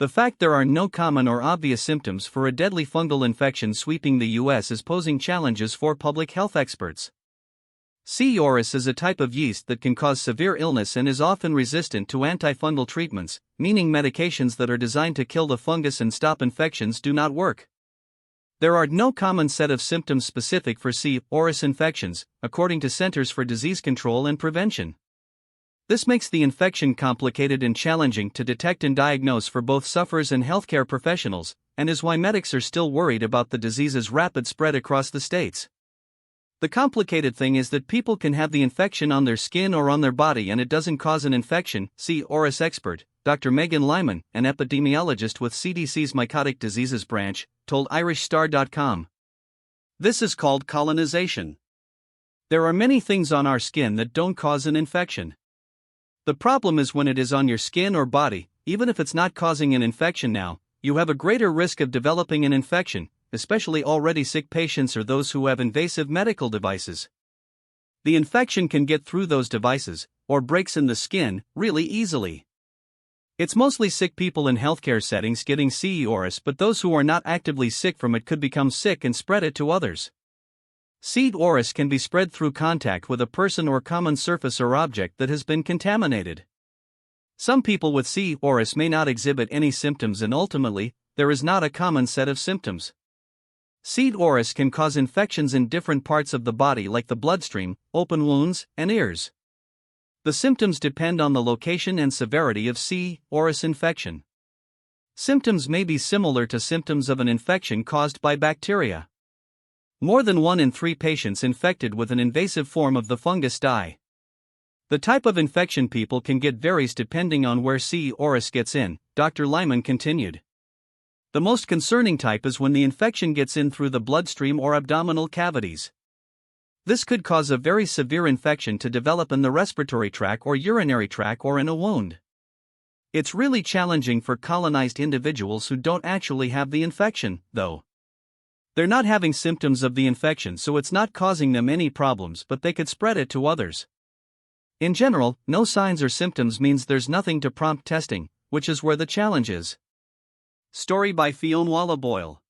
The fact there are no common or obvious symptoms for a deadly fungal infection sweeping the US is posing challenges for public health experts. C. auris is a type of yeast that can cause severe illness and is often resistant to antifungal treatments, meaning medications that are designed to kill the fungus and stop infections do not work. There are no common set of symptoms specific for C. auris infections, according to Centers for Disease Control and Prevention. This makes the infection complicated and challenging to detect and diagnose for both sufferers and healthcare professionals, and is why medics are still worried about the disease's rapid spread across the states. The complicated thing is that people can have the infection on their skin or on their body and it doesn't cause an infection, C. auris expert, Dr. Megan Lyman, an epidemiologist with CDC's Mycotic Diseases branch, told IrishStar.com. This is called colonization. There are many things on our skin that don't cause an infection. The problem is when it is on your skin or body, even if it's not causing an infection now, you have a greater risk of developing an infection, especially already sick patients or those who have invasive medical devices. The infection can get through those devices, or breaks in the skin, really easily. It's mostly sick people in healthcare settings getting C. auris, but those who are not actively sick from it could become sick and spread it to others. C. auris can be spread through contact with a person or common surface or object that has been contaminated. Some people with C. auris may not exhibit any symptoms and ultimately, there is not a common set of symptoms. C. auris can cause infections in different parts of the body like the bloodstream, open wounds, and ears. The symptoms depend on the location and severity of C. auris infection. Symptoms may be similar to symptoms of an infection caused by bacteria. More than 1 in 3 patients infected with an invasive form of the fungus die. The type of infection people can get varies depending on where C. auris gets in, Dr. Lyman continued. The most concerning type is when the infection gets in through the bloodstream or abdominal cavities. This could cause a very severe infection to develop in the respiratory tract or urinary tract or in a wound. It's really challenging for colonized individuals who don't actually have the infection, though. They're not having symptoms of the infection, so it's not causing them any problems, but they could spread it to others. In general, no signs or symptoms means there's nothing to prompt testing, which is where the challenge is. Story by Fionnuala Boyle.